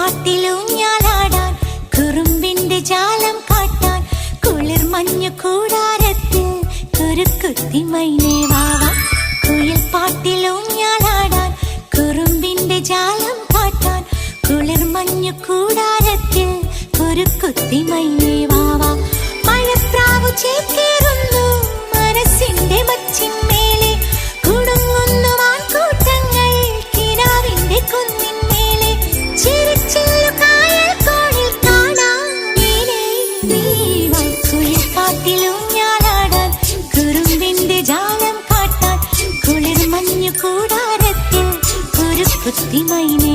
പാട്ടിലൂഞ്ഞാലാടാൻ കുറുമ്പിന്റെ ജാലം കാട്ടാൻ കുളിർ മഞ്ഞു കൂടാരത്തിൽ കുരുക്കുത്തി മൈനേ വാവാ. കുയിൽ പാട്ടിലൂഞ്ഞാലാടാൻ കുറുമ്പിന്റെ ജാലം കാട്ടാൻ കുളിർ മഞ്ഞു കൂടാരത്തിൽ കുരുക്കുത്തി മൈനേ വാവാ. മഴപ്രാവു ചേക്കേറുന്നു മനസ്സിന്റെ മച്ചിന്മേലെ കുടുങ്ങുന്നു മാൻകൂട്ടങ്ങൾ കിനാവിന്റെ കുന്നിന്മേലെ ചിരിച്ചില്ലു കായൽ കോണിൽ കാണാം നീലേ നീവാ. കുയിൽ പാട്ടിലൂഞ്ഞാലാടാൻ കുറുമ്പിന്റെ ജാലം കാട്ടാൻ കുളിർ മഞ്ഞു കൂടാരത്തിൽ കുരുക്കുത്തി മൈനേ